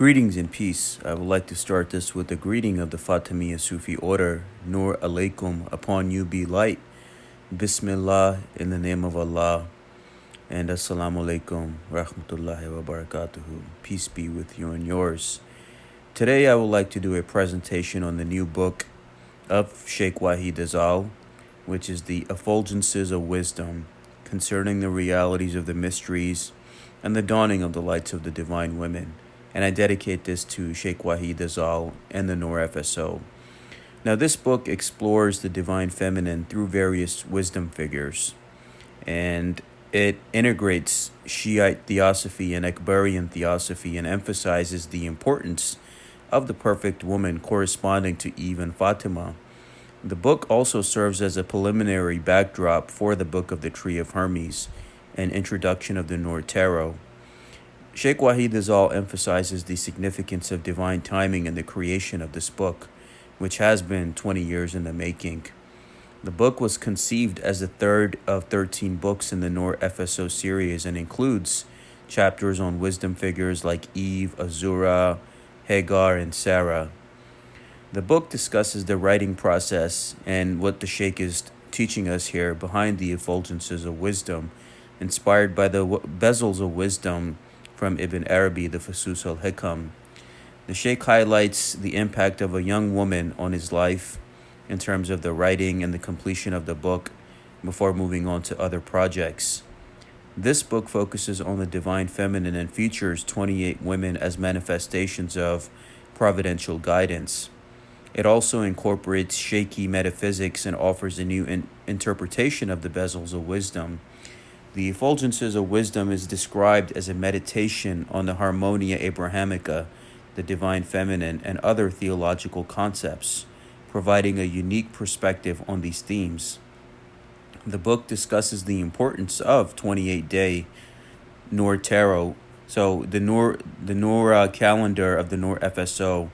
Greetings and peace. I would like to start this with a greeting of the Fatimiyya Sufi order. Nur alaikum, upon you be light. Bismillah, in the name of Allah. And assalamu alaikum, rahmatullahi wa barakatuhu. Peace be with you and yours. Today I would like to do a presentation on the new book of Shaykh Wahid Azal, which is the Effulgences of Wisdom, concerning the realities of the mysteries and the dawning of the lights of the divine women. And I dedicate this to Shaykh Wahid Azal and the Noor FSO. Now, this book explores the divine feminine through various wisdom figures, and it integrates Shiite theosophy and Akbarian theosophy and emphasizes the importance of the perfect woman corresponding to Eve and Fatima. The book also serves as a preliminary backdrop for the Book of the Tree of Hermes, an introduction of the Noor Tarot. Shaykh Wahid Azal emphasizes the significance of divine timing in the creation of this book, which has been 20 years in the making. The book was conceived as the third of 13 books in the Noor FSO series and includes chapters on wisdom figures like Eve, Azura, Hagar, and Sarah. The book discusses the writing process and what the Sheikh is teaching us here behind the effulgences of wisdom, inspired by the bezels of wisdom from Ibn Arabi, the Fusus al-Hikam. The Sheikh highlights the impact of a young woman on his life in terms of the writing and the completion of the book before moving on to other projects. This book focuses on the divine feminine and features 28 women as manifestations of providential guidance. It also incorporates Shaykhi metaphysics and offers a new interpretation of the bezels of wisdom. The Effulgences of Wisdom is described as a meditation on the Harmonia Abrahamica, the divine feminine, and other theological concepts, providing a unique perspective on these themes. The book discusses the importance of 28-day Noor Tarot. So the Noor calendar of the Noor FSO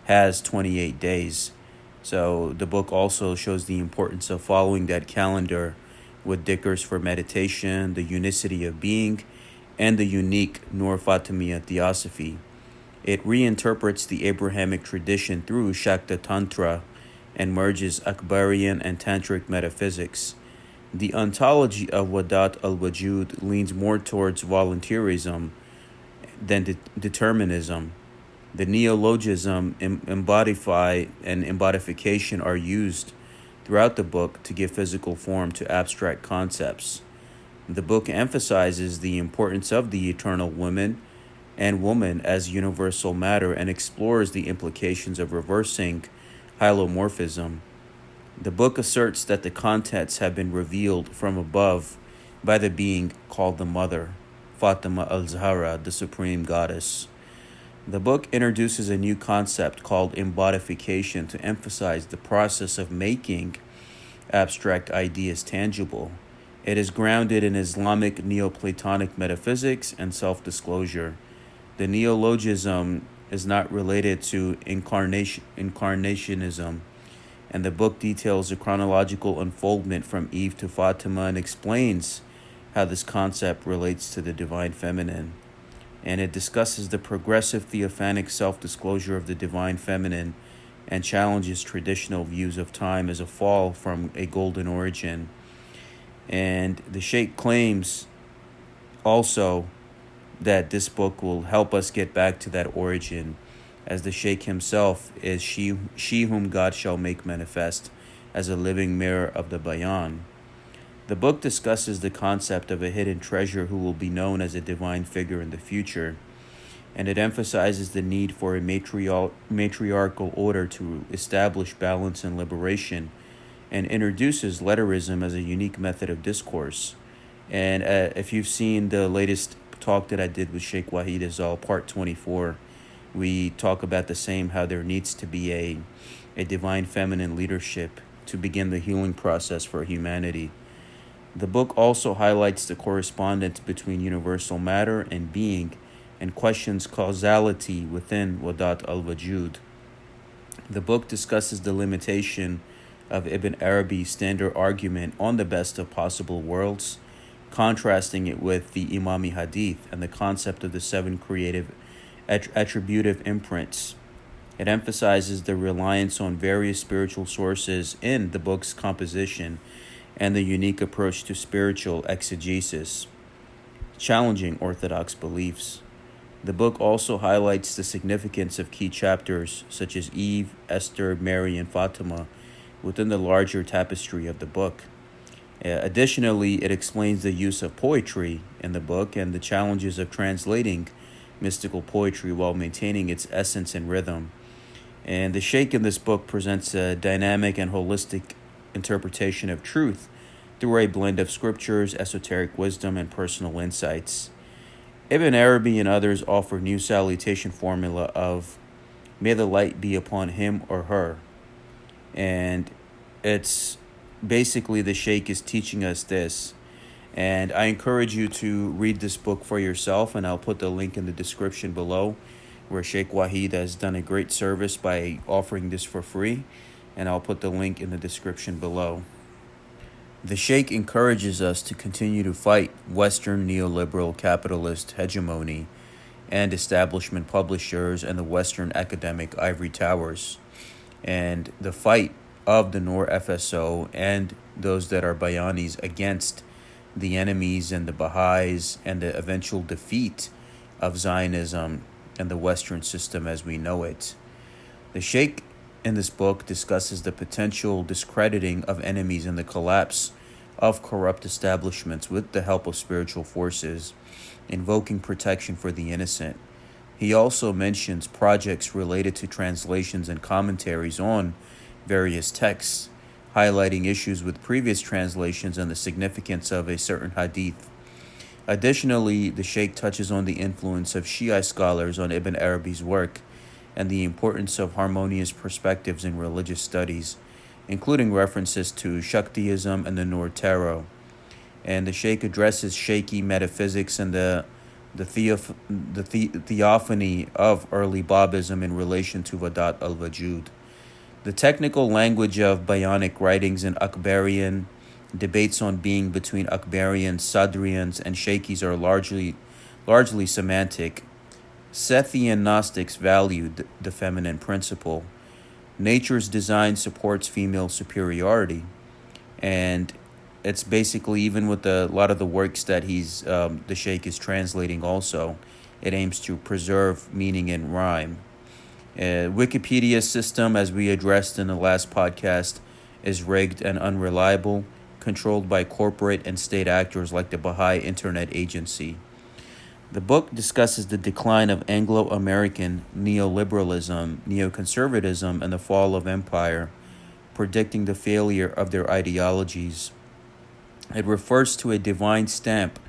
has 28 days. So the book also shows the importance of following that calendar with dhikrs for meditation, the unicity of being, and the unique Noor Fatimiyya theosophy. It reinterprets the Abrahamic tradition through Shakta Tantra and merges Akbarian and Tantric metaphysics. The ontology of Wadat al-Wujud leans more towards volunteerism than determinism. The neologism, embodify, and embodification are used throughout the book to give physical form to abstract concepts. The book emphasizes the importance of the eternal woman and woman as universal matter and explores the implications of reversing hylomorphism. The book asserts that the contents have been revealed from above by the being called the Mother, Fatima al-Zahra, the Supreme Goddess. The book introduces a new concept called embodification to emphasize the process of making abstract ideas tangible. It is grounded in Islamic Neoplatonic metaphysics and self-disclosure. The neologism is not related to incarnationism, and the book details the chronological unfoldment from Eve to Fatima and explains how this concept relates to the divine feminine. And it discusses the progressive theophanic self-disclosure of the divine feminine and challenges traditional views of time as a fall from a golden origin. And the Sheikh claims also that this book will help us get back to that origin, as the Sheikh himself is she whom God shall make manifest as a living mirror of the Bayan. The book discusses the concept of a hidden treasure who will be known as a divine figure in the future, and it emphasizes the need for a matriarchal order to establish balance and liberation, and introduces letterism as a unique method of discourse. And if you've seen the latest talk that I did with Shaykh Wahid Azal, part 24, we talk about the same, how there needs to be a divine feminine leadership to begin the healing process for humanity. The book also highlights the correspondence between universal matter and being and questions causality within Wadat al-Wujud. The book discusses the limitation of Ibn Arabi's standard argument on the best of possible worlds, contrasting it with the Imami Hadith and the concept of the seven creative attributive imprints. It emphasizes the reliance on various spiritual sources in the book's composition and the unique approach to spiritual exegesis, challenging orthodox beliefs. The book also highlights the significance of key chapters such as Eve, Esther, Mary, and Fatima within the larger tapestry of the book. Additionally, it explains the use of poetry in the book and the challenges of translating mystical poetry while maintaining its essence and rhythm. And the Sheikh in this book presents a dynamic and holistic interpretation of truth through a blend of scriptures, esoteric wisdom, and personal insights. Ibn Arabi and others offer new salutation formula of may the light be upon him or her. And it's basically the Sheikh is teaching us this. And I encourage you to read this book for yourself, and I'll put the link in the description below where Shaykh Wahid has done a great service by offering this for free, and I'll put the link in the description below. The Sheikh encourages us to continue to fight Western neoliberal capitalist hegemony and establishment publishers and the Western academic ivory towers, and the fight of the Noor FSO and those that are Bayanis against the enemies and the Baha'is, and the eventual defeat of Zionism and the Western system as we know it. The Sheikh in this book discusses the potential discrediting of enemies and the collapse of corrupt establishments with the help of spiritual forces, invoking protection for the innocent. He also mentions projects related to translations and commentaries on various texts, highlighting issues with previous translations and the significance of a certain hadith. Additionally, the Sheikh touches on the influence of Shia scholars on Ibn Arabi's work and the importance of harmonious perspectives in religious studies, including references to Shaktiism and the Noor Tarot. And the Sheikh addresses Shaykhi metaphysics and the theophany of early Babism in relation to Wadat al-Wujud. The technical language of Bayanic writings in Akbarian, debates on being between Akbarians, Sadrians, and Shaykhis are largely semantic. Sethian Gnostics valued the feminine principle. Nature's design supports female superiority, and it's basically, even with a lot of the works that the Sheikh is translating also, it aims to preserve meaning in rhyme. Wikipedia system, as we addressed in the last podcast, is rigged and unreliable, controlled by corporate and state actors like the Baha'i Internet Agency. The book discusses the decline of Anglo-American neoliberalism, neoconservatism, and the fall of empire, predicting the failure of their ideologies. It refers to a divine stamp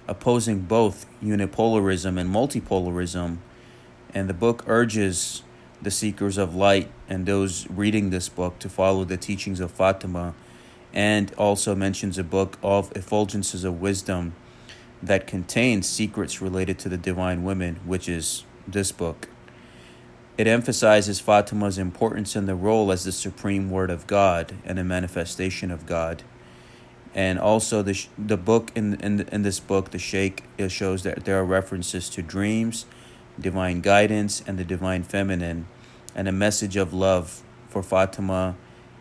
opposing both unipolarism and multipolarism, and the book urges the seekers of light and those reading this book to follow the teachings of Fatima, and also mentions a book of Effulgences of Wisdom that contains secrets related to the divine women, which is this book. It emphasizes Fatima's importance in the role as the supreme word of God and a manifestation of God. And also the book in this book, the Sheikh shows that there are references to dreams, divine guidance, and the divine feminine, and a message of love for Fatima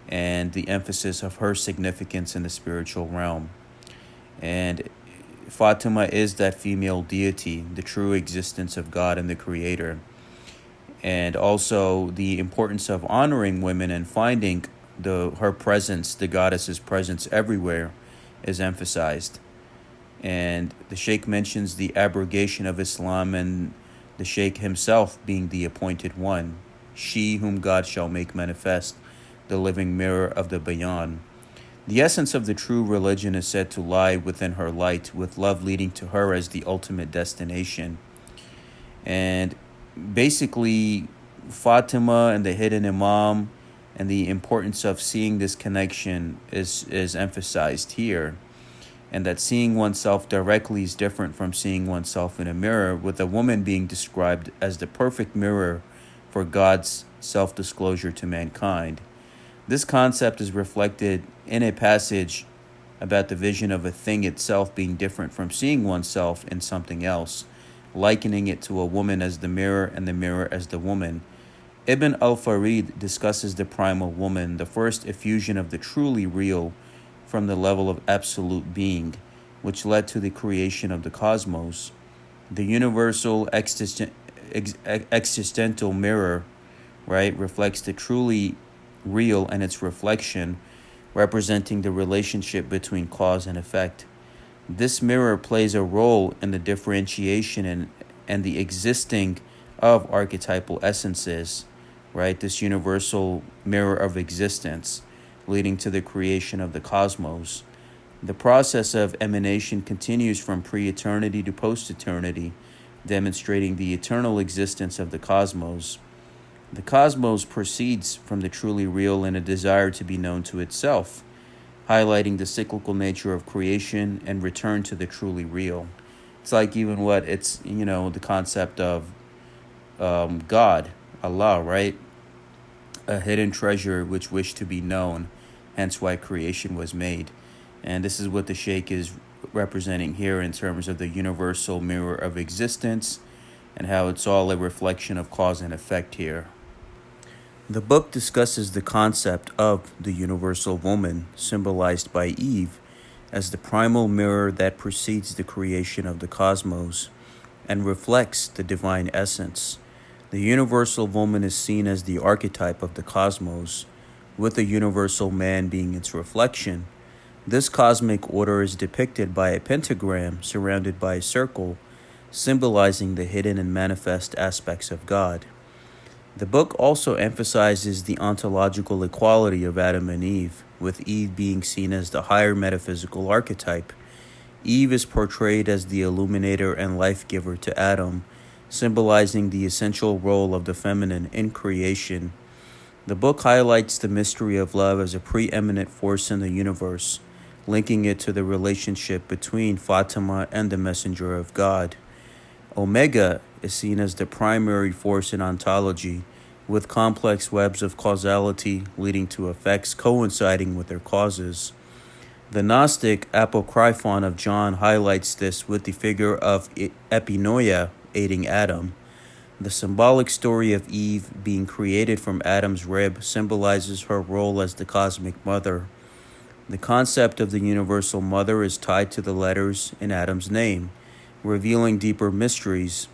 and the emphasis of her significance in the spiritual realm. And Fatima is that female deity, the true existence of God and the Creator. And also the importance of honoring women and finding her presence, the goddess's presence everywhere, is emphasized. And the Sheikh mentions the abrogation of Islam and the Sheikh himself being the appointed one, she whom God shall make manifest, the living mirror of the Bayan. The essence of the true religion is said to lie within her light, with love leading to her as the ultimate destination. And basically, Fatima and the hidden Imam and the importance of seeing this connection is emphasized here. And that seeing oneself directly is different from seeing oneself in a mirror, with a woman being described as the perfect mirror for God's self-disclosure to mankind. This concept is reflected in a passage about the vision of a thing itself being different from seeing oneself in something else, likening it to a woman as the mirror and the mirror as the woman. Ibn al-Farid discusses the primal woman, the first effusion of the truly real from the level of absolute being, which led to the creation of the cosmos. The universal existential mirror, right, reflects the truly real and its reflection, representing the relationship between cause and effect. This mirror plays a role in the differentiation and the existing of archetypal essences, right? This universal mirror of existence, leading to the creation of the cosmos. The process of emanation continues from pre-eternity to post-eternity, demonstrating the eternal existence of the cosmos. The cosmos proceeds from the truly real in a desire to be known to itself, highlighting the cyclical nature of creation and return to the truly real. It's like even what it's, the concept of God, Allah, right? A hidden treasure which wished to be known, hence why creation was made. And this is what the Sheikh is representing here in terms of the universal mirror of existence and how it's all a reflection of cause and effect here. The book discusses the concept of the universal woman, symbolized by Eve, as the primal mirror that precedes the creation of the cosmos and reflects the divine essence. The universal woman is seen as the archetype of the cosmos, with the universal man being its reflection. This cosmic order is depicted by a pentagram surrounded by a circle, symbolizing the hidden and manifest aspects of God. The book also emphasizes the ontological equality of Adam and Eve, with Eve being seen as the higher metaphysical archetype. Eve is portrayed as the illuminator and life giver to Adam, symbolizing the essential role of the feminine in creation. The book highlights the mystery of love as a preeminent force in the universe, linking it to the relationship between Fatima and the messenger of God. Omega is seen as the primary force in ontology, with complex webs of causality leading to effects coinciding with their causes. The Gnostic Apocryphon of John highlights this with the figure of Epinoia aiding Adam. The symbolic story of Eve being created from Adam's rib symbolizes her role as the cosmic mother. The concept of the universal mother is tied to the letters in Adam's name, revealing deeper mysteries.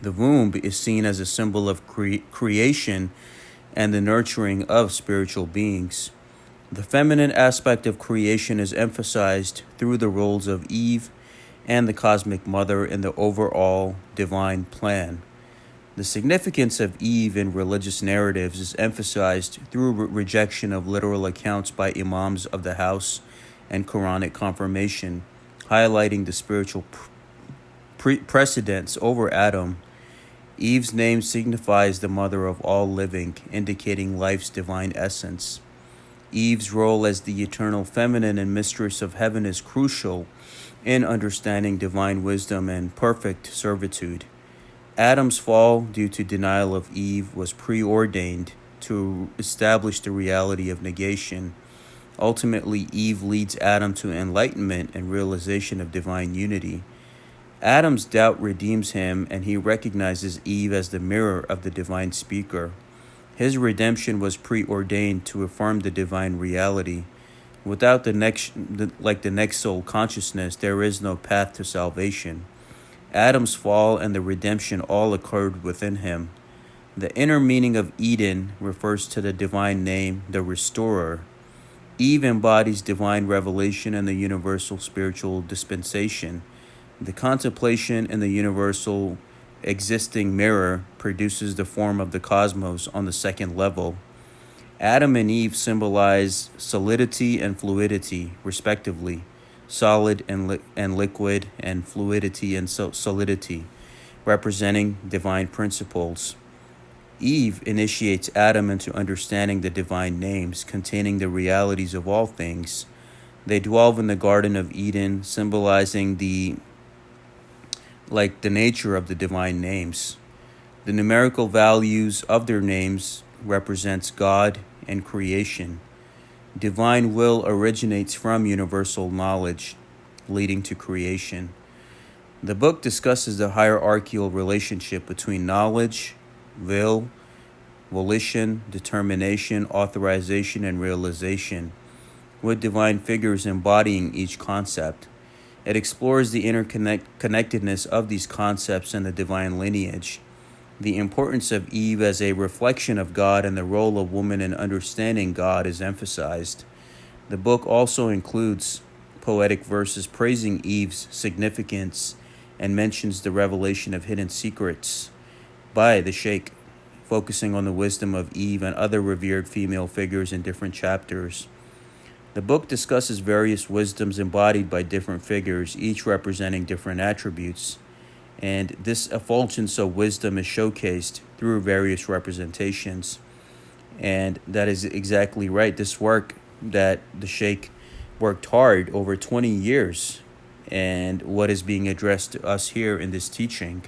The womb is seen as a symbol of creation and the nurturing of spiritual beings. The feminine aspect of creation is emphasized through the roles of Eve and the cosmic mother in the overall divine plan. The significance of Eve in religious narratives is emphasized through rejection of literal accounts by imams of the house and Quranic confirmation, highlighting the spiritual precedence over Adam. Eve's name signifies the mother of all living, indicating life's divine essence. Eve's role as the eternal feminine and mistress of heaven is crucial in understanding divine wisdom and perfect servitude. Adam's fall due to denial of Eve was preordained to establish the reality of negation. Ultimately, Eve leads Adam to enlightenment and realization of divine unity. Adam's doubt redeems him, and he recognizes Eve as the mirror of the divine speaker. His redemption was preordained to affirm the divine reality. Without the next soul consciousness, there is no path to salvation. Adam's fall and the redemption all occurred within him. The inner meaning of Eden refers to the divine name, the Restorer. Eve embodies divine revelation and the universal spiritual dispensation. The contemplation in the universal existing mirror produces the form of the cosmos on the second level. Adam and Eve symbolize solidity and fluidity, respectively, solid and liquid, and fluidity and solidity, representing divine principles. Eve initiates Adam into understanding the divine names containing the realities of all things. They dwell in the Garden of Eden, symbolizing the nature of the divine names. The numerical values of their names represents God and creation. Divine will originates from universal knowledge, leading to creation. The book discusses the hierarchical relationship between knowledge, will, volition, determination, authorization, and realization, with divine figures embodying each concept. It explores the interconnectedness of these concepts and the divine lineage, the importance of Eve as a reflection of God, and the role of woman in understanding God is emphasized. The book also includes poetic verses praising Eve's significance and mentions the revelation of hidden secrets by the Sheikh, focusing on the wisdom of Eve and other revered female figures in different chapters. The book discusses various wisdoms embodied by different figures, each representing different attributes, and this effulgence of wisdom is showcased through various representations. And that is exactly right. This work that the Sheikh worked hard over 20 years, and what is being addressed to us here in this teaching.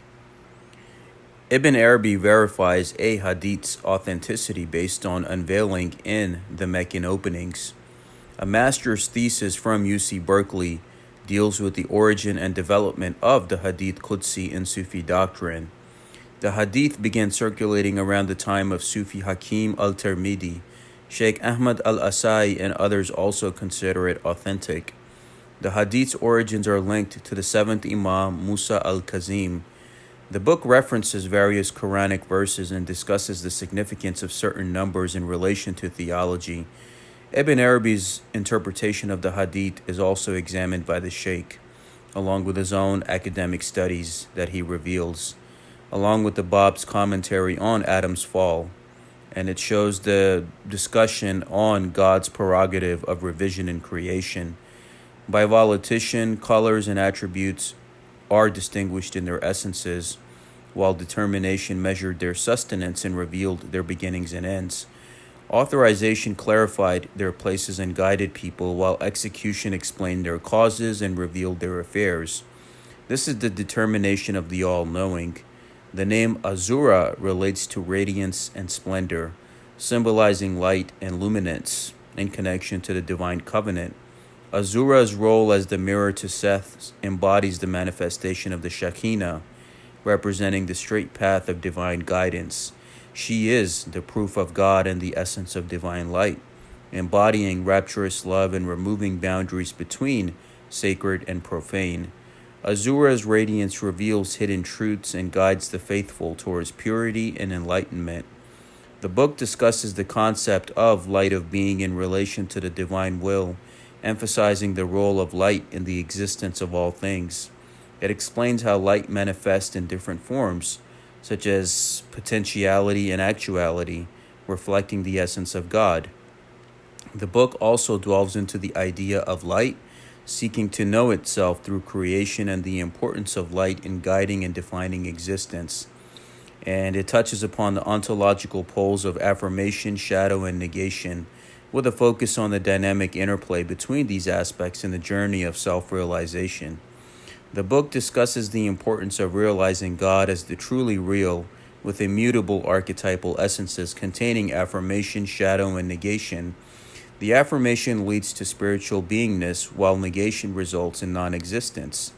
Ibn Arabi verifies a hadith's authenticity based on unveiling in the Meccan openings. A master's thesis from UC Berkeley deals with the origin and development of the Hadith Qudsi in Sufi doctrine. The Hadith began circulating around the time of Sufi Hakim al-Tirmidhi. Sheikh Ahmad al-Asai and others also consider it authentic. The Hadith's origins are linked to the seventh Imam, Musa al-Kazim. The book references various Quranic verses and discusses the significance of certain numbers in relation to theology. Ibn Arabi's interpretation of the Hadith is also examined by the Sheikh, along with his own academic studies that he reveals, along with the Bab's commentary on Adam's fall, and it shows the discussion on God's prerogative of revision and creation. By volition, colors and attributes are distinguished in their essences, while determination measured their sustenance and revealed their beginnings and ends. Authorization clarified their places and guided people, while execution explained their causes and revealed their affairs. This is the determination of the all-knowing. The name Azura relates to radiance and splendor, symbolizing light and luminance in connection to the divine covenant. Azura's role as the mirror to Seth embodies the manifestation of the Shekinah, representing the straight path of divine guidance. She is the proof of God and the essence of divine light, embodying rapturous love and removing boundaries between sacred and profane. Azura's radiance reveals hidden truths and guides the faithful towards purity and enlightenment. The book discusses the concept of light of being in relation to the divine will, emphasizing the role of light in the existence of all things. It explains how light manifests in different forms, such as potentiality and actuality, reflecting the essence of God. The book also delves into the idea of light, seeking to know itself through creation and the importance of light in guiding and defining existence. And it touches upon the ontological poles of affirmation, shadow, and negation, with a focus on the dynamic interplay between these aspects in the journey of self-realization. The book discusses the importance of realizing God as the truly real, with immutable archetypal essences containing affirmation, shadow, and negation. The affirmation leads to spiritual beingness, while negation results in non-existence.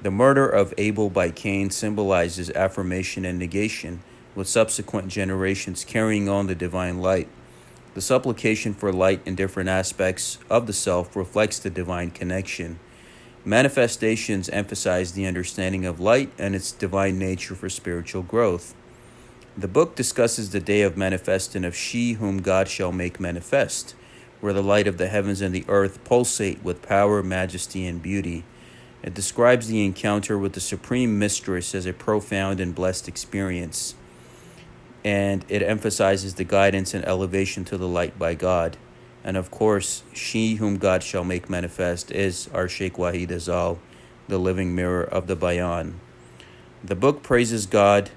The murder of Abel by Cain symbolizes affirmation and negation, with subsequent generations carrying on the divine light. The supplication for light in different aspects of the self reflects the divine connection. Manifestations emphasize the understanding of light and its divine nature for spiritual growth. The book discusses the day of manifesting of she whom God shall make manifest, where the light of the heavens and the earth pulsate with power, majesty, and beauty. It describes the encounter with the Supreme Mistress as a profound and blessed experience, and it emphasizes the guidance and elevation to the light by God. And of course, she whom God shall make manifest is our Shaykh Wahid Azal, the living mirror of the Bayan. The book praises God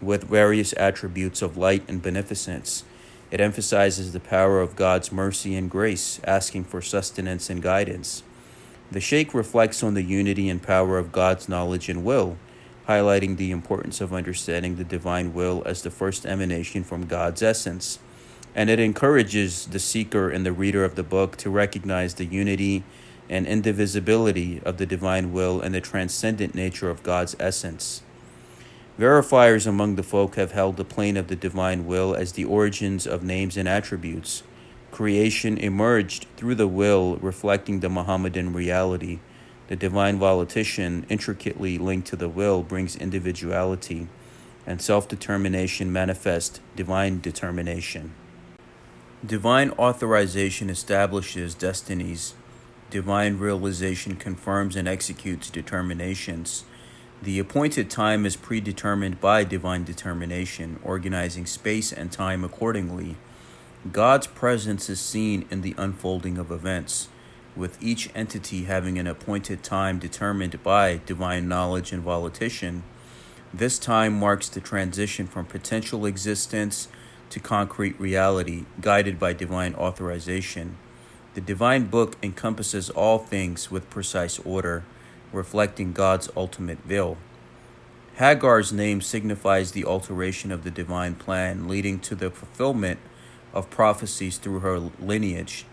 with various attributes of light and beneficence. It emphasizes the power of God's mercy and grace, asking for sustenance and guidance. The Sheikh reflects on the unity and power of God's knowledge and will, highlighting the importance of understanding the divine will as the first emanation from God's essence. And it encourages the seeker and the reader of the book to recognize the unity and indivisibility of the divine will and the transcendent nature of God's essence. Verifiers among the folk have held the plane of the divine will as the origins of names and attributes. Creation emerged through the will, reflecting the Muhammadan reality. The divine volition, intricately linked to the will, brings individuality, and self-determination manifests divine determination. Divine authorization establishes destinies. Divine realization confirms and executes determinations. The appointed time is predetermined by divine determination, organizing space and time accordingly. God's presence is seen in the unfolding of events, with each entity having an appointed time determined by divine knowledge and volition. This time marks the transition from potential existence to concrete reality, guided by divine authorization. The divine book encompasses all things with precise order, reflecting God's ultimate will. Hagar's name signifies the alteration of the divine plan, leading to the fulfillment of prophecies through her lineage.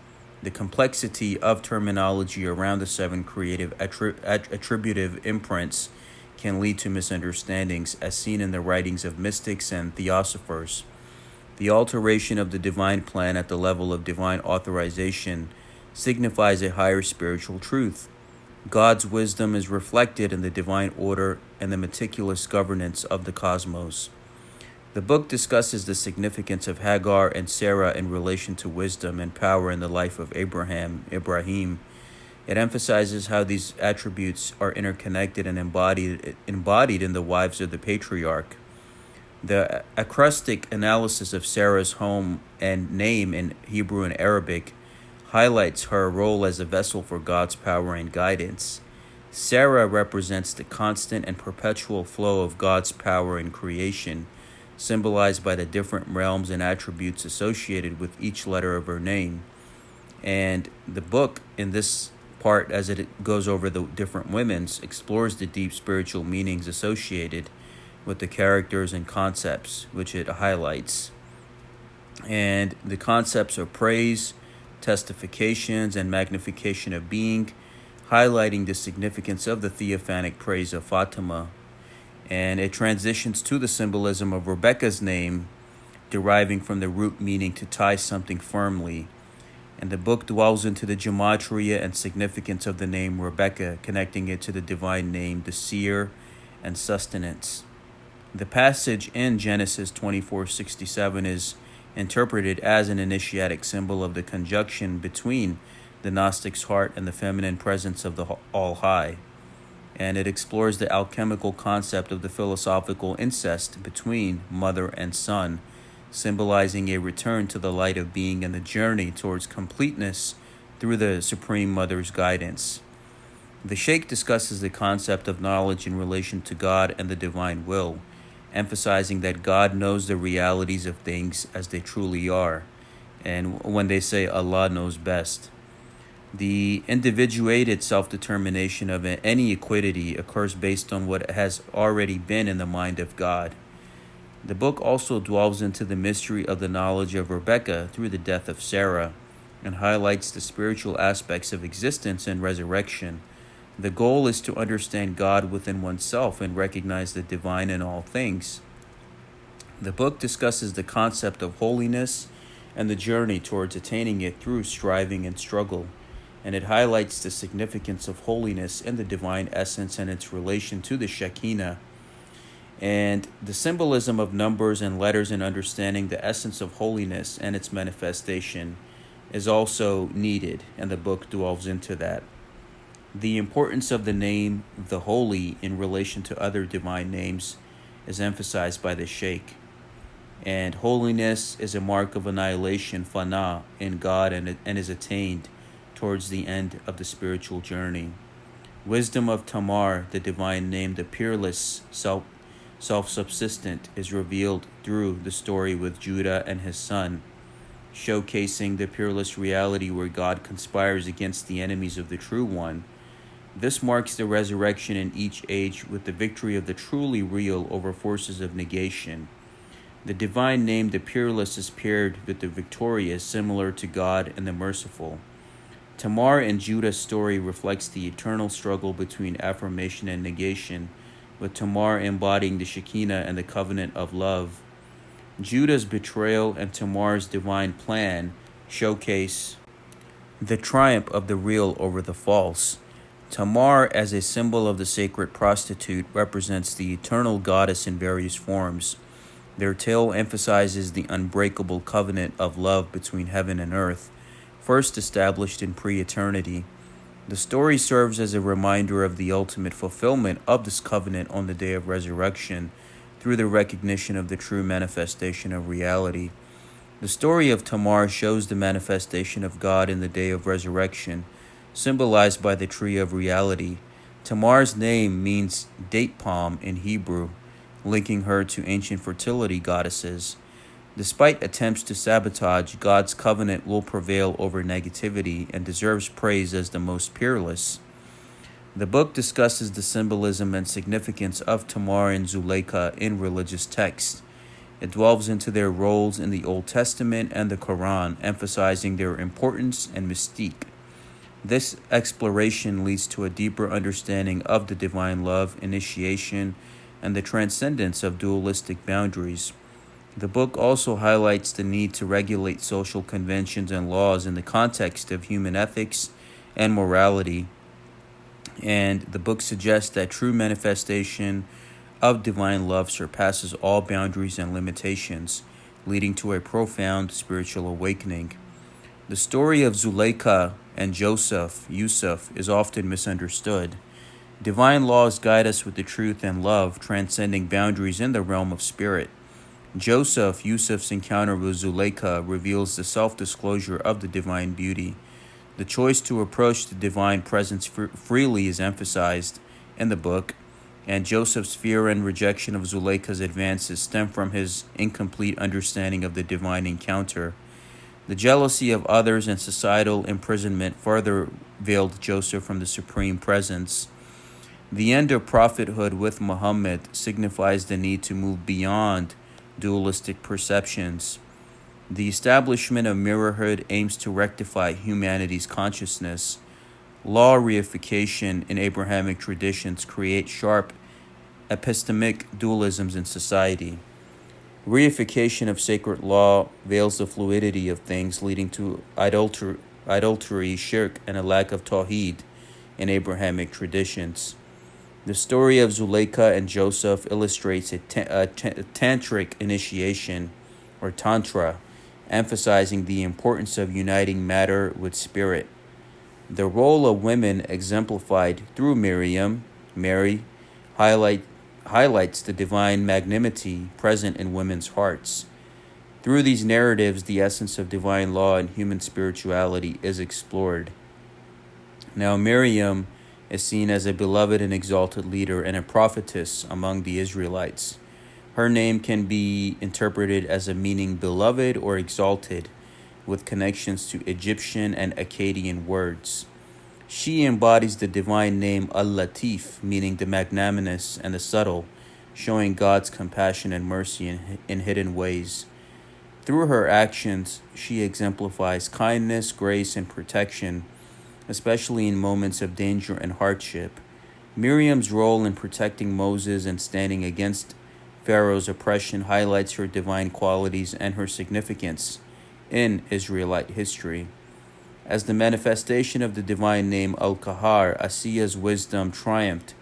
The complexity of terminology around the 7 creative attributive imprints can lead to misunderstandings, as seen in the writings of mystics and theosophers. The alteration of the divine plan at the level of divine authorization signifies a higher spiritual truth. God's wisdom is reflected in the divine order and the meticulous governance of the cosmos. The book discusses the significance of Hagar and Sarah in relation to wisdom and power in the life of Ibrahim. It emphasizes how these attributes are interconnected and embodied in the wives of the patriarch. The acrostic analysis of Sarah's home and name in Hebrew and Arabic highlights her role as a vessel for God's power and guidance. Sarah represents the constant and perpetual flow of God's power in creation, symbolized by the different realms and attributes associated with each letter of her name. And the book, in this part, as it goes over the different women's, explores the deep spiritual meanings associated with the characters and concepts which it highlights. And the concepts are praise, testifications, and magnification of being, highlighting the significance of the theophanic praise of Fatima. And it transitions to the symbolism of Rebecca's name, deriving from the root meaning to tie something firmly. And the book dwells into the gematria and significance of the name Rebecca, connecting it to the divine name, the seer, and sustenance. The passage in Genesis 24:67 is interpreted as an initiatic symbol of the conjunction between the Gnostic's heart and the feminine presence of the All-High. And it explores the alchemical concept of the philosophical incest between mother and son, symbolizing a return to the light of being and the journey towards completeness through the Supreme Mother's guidance. The Sheikh discusses the concept of knowledge in relation to God and the divine will, emphasizing that God knows the realities of things as they truly are, and when they say Allah knows best. The individuated self-determination of any equity occurs based on what has already been in the mind of God. The book also delves into the mystery of the knowledge of Rebecca through the death of Sarah, and highlights the spiritual aspects of existence and resurrection. The goal is to understand God within oneself and recognize the divine in all things. The book discusses the concept of holiness and the journey towards attaining it through striving and struggle, and it highlights the significance of holiness in the divine essence and its relation to the Shekinah. And the symbolism of numbers and letters in understanding the essence of holiness and its manifestation is also needed, and the book delves into that. The importance of the name, the Holy, in relation to other divine names is emphasized by the Sheikh. And holiness is a mark of annihilation, fana, in God, and is attained towards the end of the spiritual journey. Wisdom of Tamar, the divine name, the peerless, self-subsistent, is revealed through the story with Judah and his son, showcasing the peerless reality where God conspires against the enemies of the true one. This marks the resurrection in each age with the victory of the truly real over forces of negation. The divine name, the peerless, is paired with the victorious, similar to God and the merciful. Tamar and Judah's story reflects the eternal struggle between affirmation and negation, with Tamar embodying the Shekinah and the covenant of love. Judah's betrayal and Tamar's divine plan showcase the triumph of the real over the false. Tamar, as a symbol of the sacred prostitute, represents the eternal goddess in various forms. Their tale emphasizes the unbreakable covenant of love between heaven and earth, first established in pre-eternity. The story serves as a reminder of the ultimate fulfillment of this covenant on the day of resurrection through the recognition of the true manifestation of reality. The story of Tamar shows the manifestation of God in the day of resurrection, symbolized by the tree of reality. Tamar's name means date palm in Hebrew, linking her to ancient fertility goddesses. Despite attempts to sabotage, God's covenant will prevail over negativity and deserves praise as the most peerless. The book discusses the symbolism and significance of Tamar and Zuleika in religious texts. It delves into their roles in the Old Testament and the Quran, emphasizing their importance and mystique. This exploration leads to a deeper understanding of the divine love, initiation, and the transcendence of dualistic boundaries. The book also highlights the need to regulate social conventions and laws in the context of human ethics and morality. And the book suggests that true manifestation of divine love surpasses all boundaries and limitations, leading to a profound spiritual awakening. The story of Zuleika and Yusuf, is often misunderstood. Divine laws guide us with the truth and love, transcending boundaries in the realm of spirit. Yusuf's encounter with Zuleika reveals the self-disclosure of the divine beauty. The choice to approach the divine presence freely is emphasized in the book, and Joseph's fear and rejection of Zuleika's advances stem from his incomplete understanding of the divine encounter. The jealousy of others and societal imprisonment further veiled Joseph from the supreme presence. The end of prophethood with Muhammad signifies the need to move beyond dualistic perceptions. The establishment of mirrorhood aims to rectify humanity's consciousness. Law reification in Abrahamic traditions create sharp epistemic dualisms in society. Reification of sacred law veils the fluidity of things, leading to adultery, shirk, and a lack of tawheed in Abrahamic traditions. The story of Zuleika and Joseph illustrates a tantric initiation, or tantra, emphasizing the importance of uniting matter with spirit. The role of women exemplified through Mary, highlights the divine magnanimity present in women's hearts. Through these narratives, the essence of divine law and human spirituality is explored. Now, Miriam is seen as a beloved and exalted leader and a prophetess among the Israelites. Her name can be interpreted as a meaning beloved or exalted, with connections to Egyptian and Akkadian words. She embodies the divine name Al-Latif, meaning the magnanimous and the subtle, showing God's compassion and mercy in hidden ways. Through her actions, she exemplifies kindness, grace, and protection, especially in moments of danger and hardship. Miriam's role in protecting Moses and standing against Pharaoh's oppression highlights her divine qualities and her significance in Israelite history. As the manifestation of the divine name Al-Kahar, Asiya's wisdom triumphed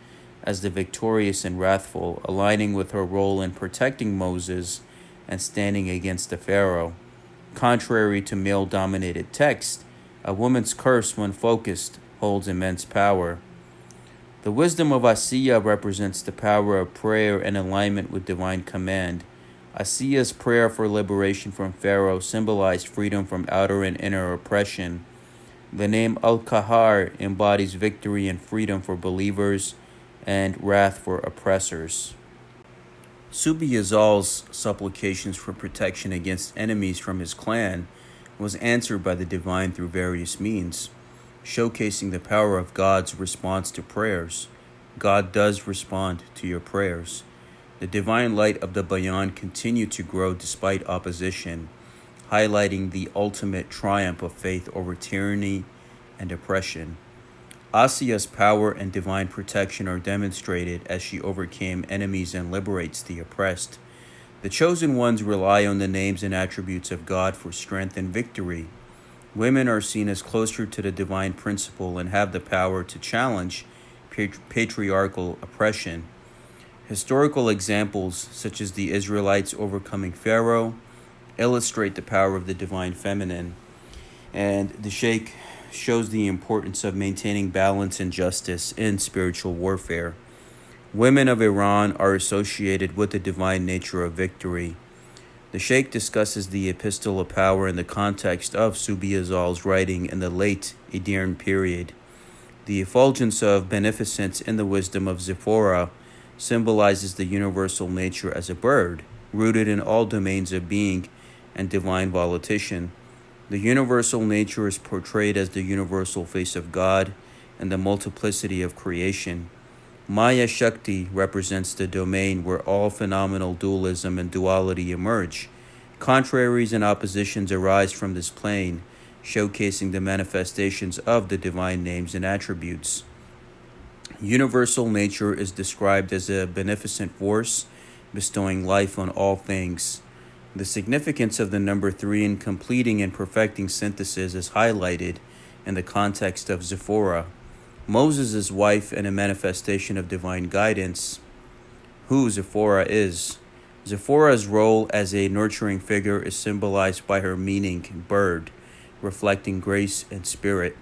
as the victorious and wrathful, aligning with her role in protecting Moses and standing against the Pharaoh. Contrary to male-dominated texts, a woman's curse, when focused, holds immense power. The wisdom of Asiya represents the power of prayer and alignment with divine command. Asiya's prayer for liberation from Pharaoh symbolized freedom from outer and inner oppression. The name Al-Kahar embodies victory and freedom for believers and wrath for oppressors. Subi Azal's supplications for protection against enemies from his clan was answered by the divine through various means, showcasing the power of God's response to prayers. God does respond to your prayers. The divine light of the Bayan continued to grow despite opposition, highlighting the ultimate triumph of faith over tyranny and oppression. Asia's power and divine protection are demonstrated as she overcame enemies and liberates the oppressed. The chosen ones rely on the names and attributes of God for strength and victory. Women are seen as closer to the divine principle and have the power to challenge patriarchal oppression. Historical examples, such as the Israelites overcoming Pharaoh, illustrate the power of the divine feminine. And the Sheikh shows the importance of maintaining balance and justice in spiritual warfare. Women of Iran are associated with the divine nature of victory. The Sheikh discusses the epistle of power in the context of Shaykh Azal's writing in the late Edirne period. The effulgence of beneficence in the wisdom of Zipporah symbolizes the universal nature as a bird, rooted in all domains of being and divine volition. The universal nature is portrayed as the universal face of God and the multiplicity of creation. Maya Shakti represents the domain where all phenomenal dualism and duality emerge. Contraries and oppositions arise from this plane, showcasing the manifestations of the divine names and attributes. Universal nature is described as a beneficent force, bestowing life on all things. The significance of the number 3 in completing and perfecting synthesis is highlighted in the context of Zipporah, Moses' wife and a manifestation of divine guidance. Who Zipporah is. Zipporah's role as a nurturing figure is symbolized by her meaning, bird, reflecting grace and spirit.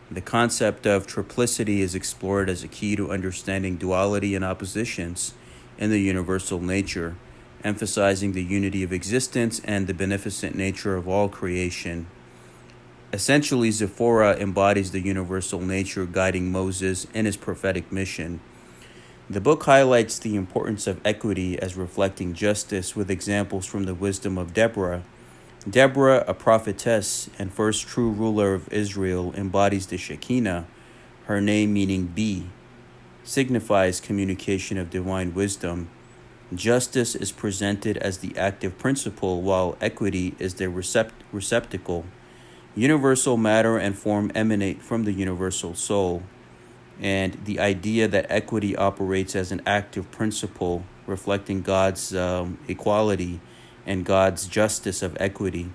The concept of triplicity is explored as a key to understanding duality and oppositions in the universal nature, emphasizing the unity of existence and the beneficent nature of all creation. Essentially, Zipporah embodies the universal nature guiding Moses in his prophetic mission. The book highlights the importance of equity as reflecting justice with examples from the wisdom of Deborah. Deborah, a prophetess and first true ruler of Israel, embodies the Shekinah. Her name, meaning bee, signifies communication of divine wisdom. Justice is presented as the active principle, while equity is the receptacle. Universal matter and form emanate from the universal soul, and the idea that equity operates as an active principle, reflecting God's equality and God's justice of equity.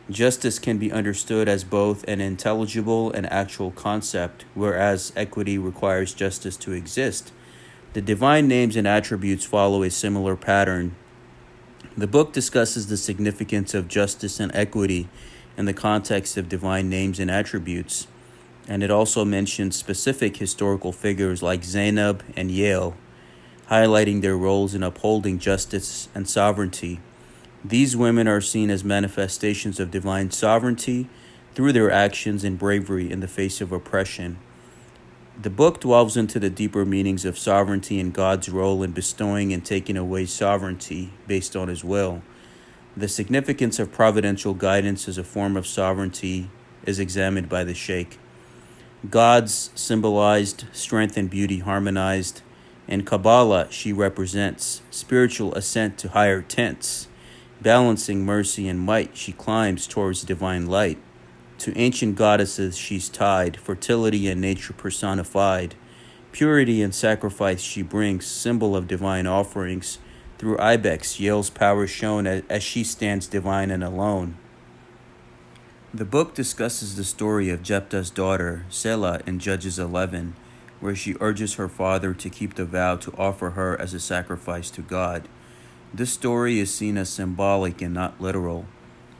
Justice can be understood as both an intelligible and actual concept, whereas equity requires justice to exist. The divine names and attributes follow a similar pattern. The book discusses the significance of justice and equity in the context of divine names and attributes, and it also mentions specific historical figures like Zainab and Yael, highlighting their roles in upholding justice and sovereignty. These women are seen as manifestations of divine sovereignty through their actions and bravery in the face of oppression. The book delves into the deeper meanings of sovereignty and God's role in bestowing and taking away sovereignty based on his will. The significance of providential guidance as a form of sovereignty is examined by the Sheikh. God's symbolized, strength and beauty harmonized. In Kabbalah, she represents spiritual ascent to higher tents. Balancing mercy and might, she climbs towards divine light. To ancient goddesses she's tied, fertility and nature personified. Purity and sacrifice she brings, symbol of divine offerings. Through Ibex, Yael's power shown as she stands divine and alone. The book discusses the story of Jephthah's daughter, Selah, in Judges 11, where she urges her father to keep the vow to offer her as a sacrifice to God. This story is seen as symbolic and not literal,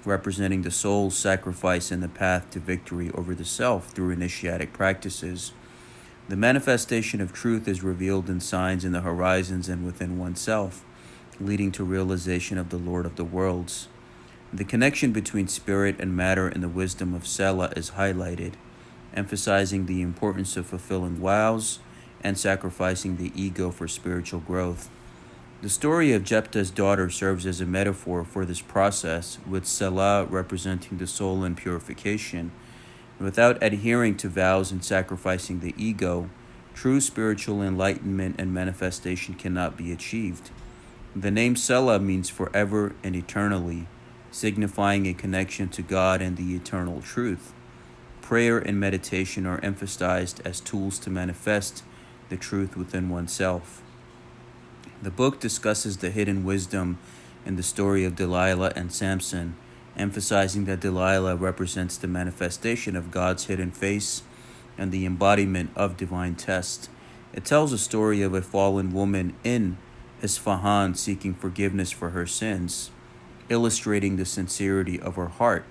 representing the soul's sacrifice in the path to victory over the self through initiatic practices. The manifestation of truth is revealed in signs in the horizons and within oneself, leading to realization of the Lord of the worlds. The connection between spirit and matter in the wisdom of Selah is highlighted, emphasizing the importance of fulfilling vows and sacrificing the ego for spiritual growth. The story of Jephthah's daughter serves as a metaphor for this process, with Selah representing the soul in purification. Without adhering to vows and sacrificing the ego, true spiritual enlightenment and manifestation cannot be achieved. The name Selah means forever and eternally, signifying a connection to God and the eternal truth. prayer and meditation are emphasized as tools to manifest the truth within oneself. The book discusses the hidden wisdom in the story of Delilah and Samson, emphasizing that Delilah represents the manifestation of God's hidden face and the embodiment of divine test. It tells a story of a fallen woman in Isfahan seeking forgiveness for her sins, illustrating the sincerity of her heart.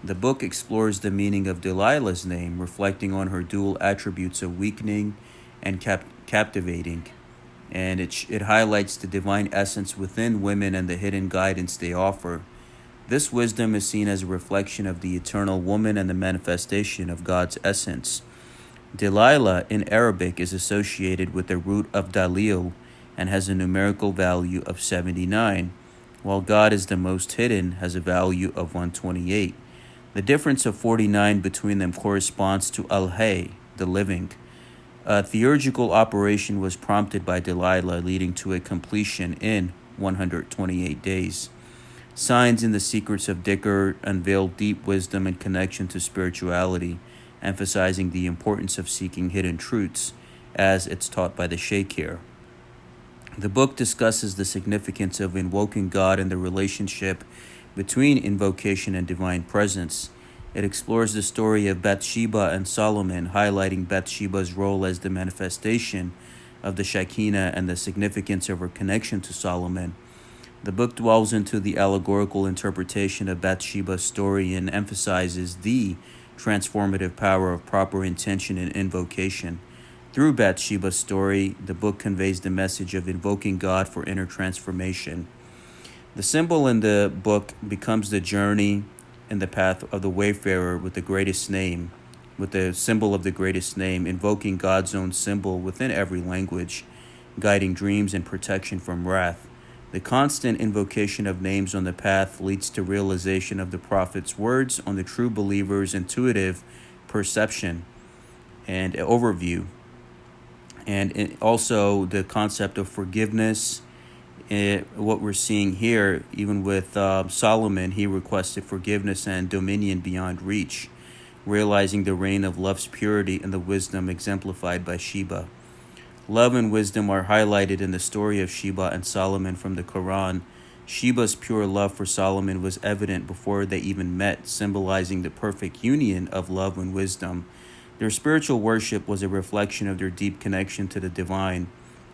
The book explores the meaning of Delilah's name, reflecting on her dual attributes of weakening and captivating. And it highlights the divine essence within women and the hidden guidance they offer. This wisdom is seen as a reflection of the eternal woman and the manifestation of God's essence. Delilah in Arabic is associated with the root of Dalil and has a numerical value of 79, while God is the most hidden, has a value of 128. The difference of 49 between them corresponds to Al-Hay, the living. A theurgical operation was prompted by Delilah, leading to a completion in 128 days. Signs in the Secrets of Dhikr unveil deep wisdom and connection to spirituality, emphasizing the importance of seeking hidden truths, as it's taught by the Sheikh here. The book discusses the significance of invoking God and the relationship between invocation and divine presence. It explores the story of Bathsheba and Solomon, highlighting Bathsheba's role as the manifestation of the Shekinah and the significance of her connection to Solomon. The book dwells into the allegorical interpretation of Bathsheba's story and emphasizes the transformative power of proper intention and invocation. Through Bathsheba's story, the book conveys the message of invoking God for inner transformation. The symbol in the book becomes the journey in the path of the wayfarer with the greatest name, with the symbol of the greatest name, invoking God's own symbol within every language, guiding dreams and protection from wrath. The constant invocation of names on the path leads to realization of the prophet's words on the true believer's intuitive perception and overview. And also the concept of forgiveness. What we're seeing here, even with Solomon, he requested forgiveness and dominion beyond reach, realizing the reign of love's purity and the wisdom exemplified by Sheba. Love and wisdom are highlighted in the story of Sheba and Solomon from the Quran. Sheba's pure love for Solomon was evident before they even met, symbolizing the perfect union of love and wisdom. Their spiritual worship was a reflection of their deep connection to the divine.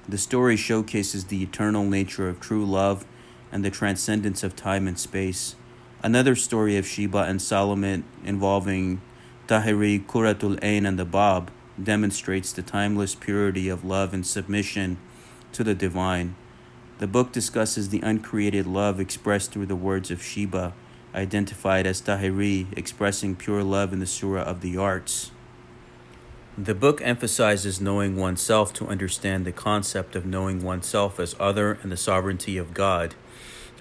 The story showcases the eternal nature of true love and the transcendence of time and space. Another story of Sheba and Solomon involving Tahiri, Quratul Ain, and the Bab demonstrates the timeless purity of love and submission to the divine. The book discusses the uncreated love expressed through the words of Sheba, identified as Tahiri, expressing pure love in the Surah of the Arts. The book emphasizes knowing oneself to understand the concept of knowing oneself as other and the sovereignty of God.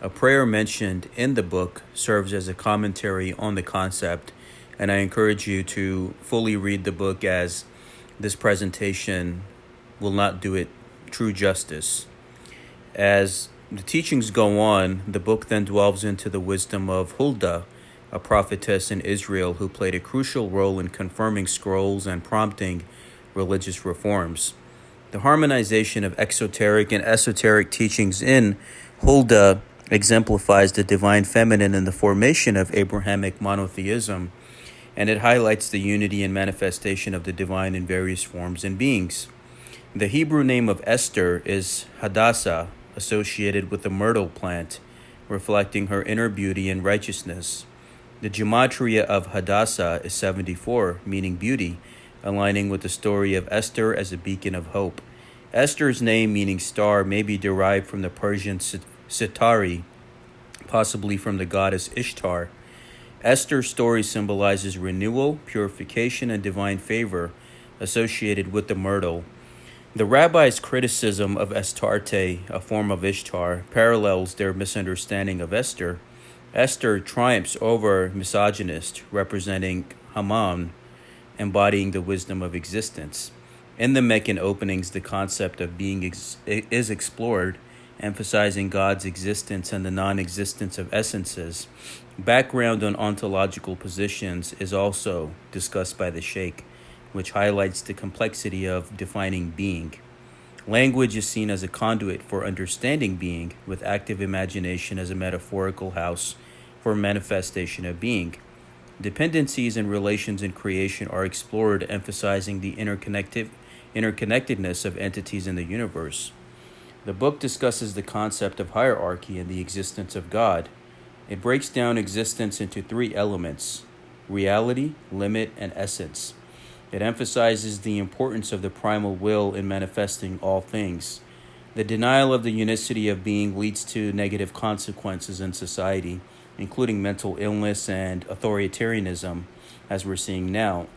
A prayer mentioned in the book serves as a commentary on the concept, and I encourage you to fully read the book, as this presentation will not do it true justice. As the teachings go on, the book then delves into the wisdom of Huldah, a prophetess in Israel who played a crucial role in confirming scrolls and prompting religious reforms. The harmonization of exoteric and esoteric teachings in Huldah exemplifies the divine feminine and the formation of Abrahamic monotheism, and it highlights the unity and manifestation of the divine in various forms and beings. The Hebrew name of Esther is Hadassah, associated with the myrtle plant, reflecting her inner beauty and righteousness. The gematria of Hadassah is 74, meaning beauty, aligning with the story of Esther as a beacon of hope. Esther's name, meaning star, may be derived from the Persian Sitari, possibly from the goddess Ishtar. Esther's story symbolizes renewal, purification, and divine favor associated with the myrtle. The rabbis' criticism of Astarte, a form of Ishtar, parallels their misunderstanding of Esther. Esther triumphs over misogynist, representing Haman, embodying the wisdom of existence. In the Meccan openings, the concept of being is explored, emphasizing God's existence and the non-existence of essences. Background on ontological positions is also discussed by the Sheikh, which highlights the complexity of defining being. Language is seen as a conduit for understanding being, with active imagination as a metaphorical house for manifestation of being. Dependencies and relations in creation are explored, emphasizing the interconnectedness of entities in the universe. The book discusses the concept of hierarchy and the existence of God. It breaks down existence into three elements: reality, limit, and essence. It emphasizes the importance of the primal will in manifesting all things. The denial of the unicity of being leads to negative consequences in society, including mental illness and authoritarianism, as we're seeing now.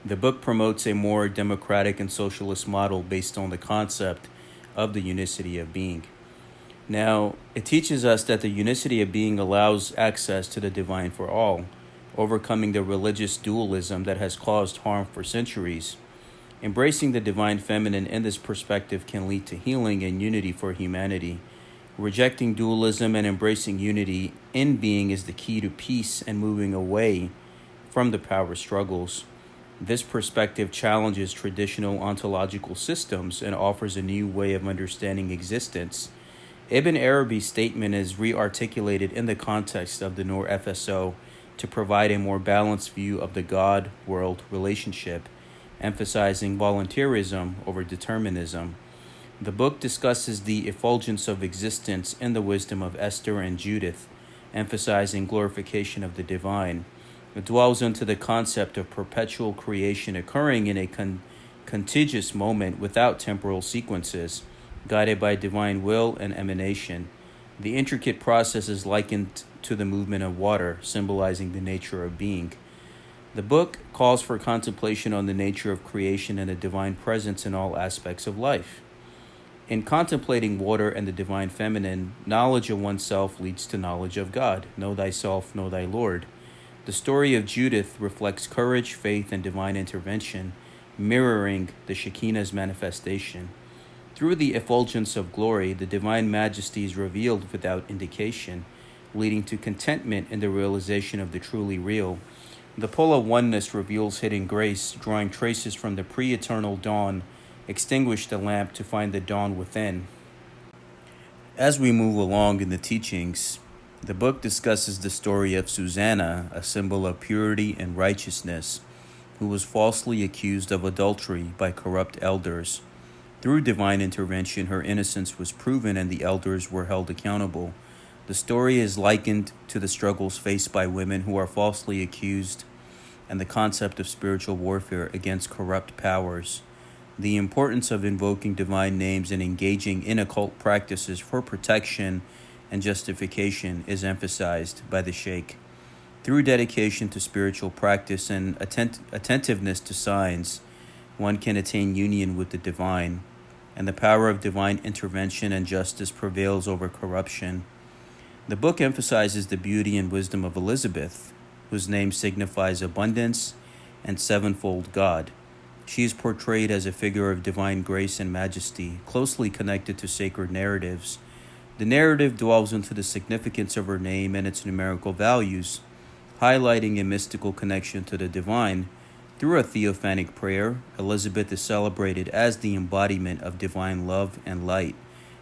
The book promotes a more democratic and socialist model based on the concept of the unicity of being. Now, it teaches us that the unicity of being allows access to the divine for all, overcoming the religious dualism that has caused harm for centuries. Embracing the divine feminine in this perspective can lead to healing and unity for humanity. Rejecting dualism and embracing unity in being is the key to peace and moving away from the power struggles. This perspective challenges traditional ontological systems and offers a new way of understanding existence. Ibn Arabi's statement is re-articulated in the context of the Noor FSO to provide a more balanced view of the God-world relationship, emphasizing voluntarism over determinism. The book discusses the effulgence of existence in the wisdom of Esther and Judith, emphasizing glorification of the divine. It dwells into the concept of perpetual creation occurring in a contiguous moment without temporal sequences, guided by divine will and emanation. The intricate process is likened to the movement of water, symbolizing the nature of being. The book calls for contemplation on the nature of creation and the divine presence in all aspects of life. In contemplating water and the divine feminine, knowledge of oneself leads to knowledge of God. Know thyself, know thy Lord. The story of Judith reflects courage, faith, and divine intervention, mirroring the Shekinah's manifestation. Through the effulgence of glory, the divine majesty is revealed without indication, leading to contentment in the realization of the truly real. The pull of oneness reveals hidden grace, drawing traces from the pre-eternal dawn. Extinguish the lamp to find the dawn within. As we move along in the teachings, the book discusses the story of Susanna, a symbol of purity and righteousness, who was falsely accused of adultery by corrupt elders. Through divine intervention, her innocence was proven and the elders were held accountable. The story is likened to the struggles faced by women who are falsely accused and the concept of spiritual warfare against corrupt powers. The importance of invoking divine names and engaging in occult practices for protection and justification is emphasized by the Sheikh. Through dedication to spiritual practice and attentiveness to signs, one can attain union with the divine, and the power of divine intervention and justice prevails over corruption. The book emphasizes the beauty and wisdom of Elizabeth, whose name signifies abundance and sevenfold God. She is portrayed as a figure of divine grace and majesty, closely connected to sacred narratives. The narrative dwells into the significance of her name and its numerical values, highlighting a mystical connection to the divine. Through a theophanic prayer, Elizabeth is celebrated as the embodiment of divine love and light,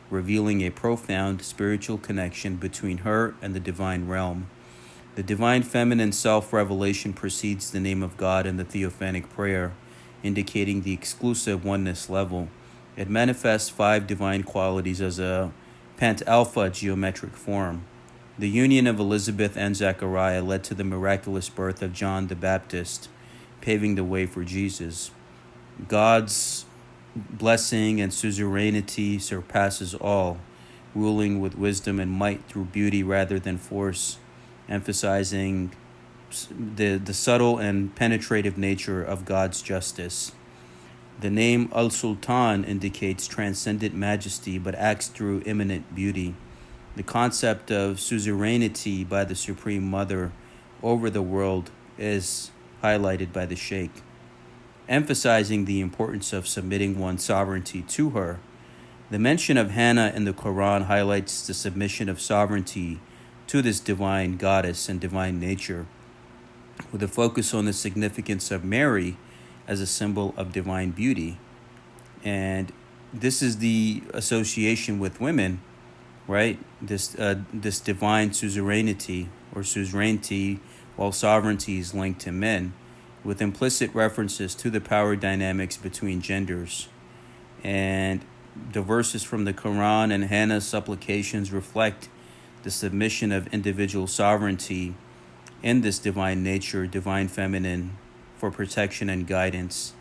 revealing a profound spiritual connection between her and the divine realm. The divine feminine self-revelation precedes the name of God in the theophanic prayer, indicating the exclusive oneness level. It manifests 5 divine qualities as a Pant-alpha geometric form. The union of Elizabeth and Zechariah led to the miraculous birth of John the Baptist, paving the way for Jesus. God's blessing and suzerainty surpasses all, ruling with wisdom and might through beauty rather than force, emphasizing the subtle and penetrative nature of God's justice. The name Al-Sultan indicates transcendent majesty but acts through immanent beauty. The concept of suzerainty by the Supreme Mother over the world is highlighted by the Sheikh, emphasizing the importance of submitting one's sovereignty to her. The mention of Hannah in the Quran highlights the submission of sovereignty to this divine goddess and divine nature, with a focus on the significance of Mary as a symbol of divine beauty. And this is the association with women, right? This divine suzerainty or suzerainty, while sovereignty is linked to men, with implicit references to the power dynamics between genders. And the verses from the Quran and Hannah's supplications reflect the submission of individual sovereignty in this divine nature, divine feminine, for protection and guidance.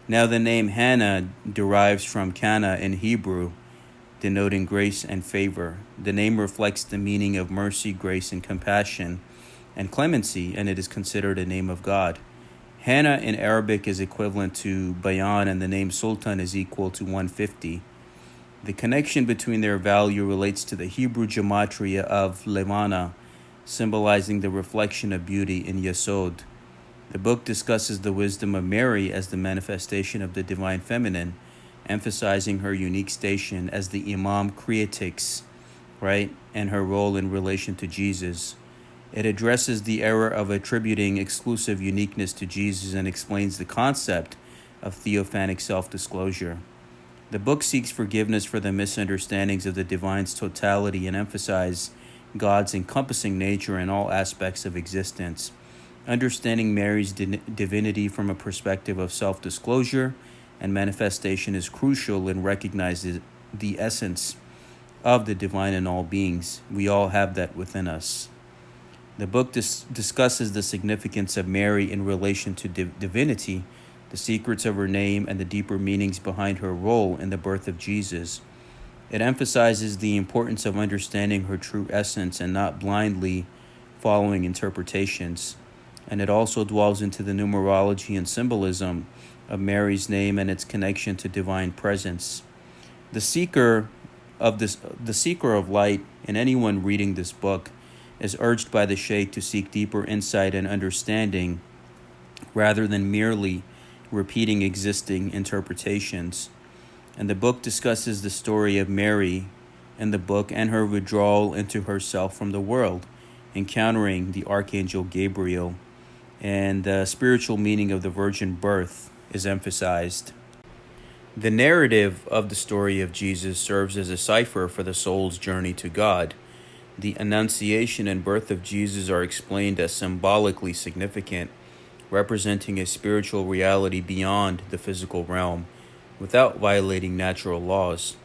Now, the name Hannah derives from Kana in Hebrew, denoting grace and favor. The name reflects the meaning of mercy, grace, and compassion, and clemency, and it is considered a name of God. Hannah in Arabic is equivalent to Bayan, and the name Sultan is equal to 150. The connection between their value relates to the Hebrew gematria of Levana, symbolizing the reflection of beauty in Yesod. The book discusses the wisdom of Mary as the manifestation of the divine feminine, emphasizing her unique station as the Imam Creatrix, right, and her role in relation to Jesus. It addresses the error of attributing exclusive uniqueness to Jesus and explains the concept of theophanic self-disclosure. The book seeks forgiveness for the misunderstandings of the divine's totality and emphasizes God's encompassing nature in all aspects of existence. Understanding Mary's divinity from a perspective of self-disclosure and manifestation is crucial in recognizing the essence of the divine in all beings. We all have that within us. The book discusses the significance of Mary in relation to divinity, the secrets of her name, and the deeper meanings behind her role in the birth of Jesus. It emphasizes the importance of understanding her true essence and not blindly following interpretations. And it also dwells into the numerology and symbolism of Mary's name and its connection to divine presence. The seeker of light, and anyone reading this book, is urged by the Sheikh to seek deeper insight and understanding rather than merely repeating existing interpretations. And the book discusses the story of Mary in the book and her withdrawal into herself from the world, encountering the Archangel Gabriel, and the spiritual meaning of the virgin birth is emphasized. The narrative of the story of Jesus serves as a cipher for the soul's journey to God. The Annunciation and birth of Jesus are explained as symbolically significant, representing a spiritual reality beyond the physical realm, without violating natural laws.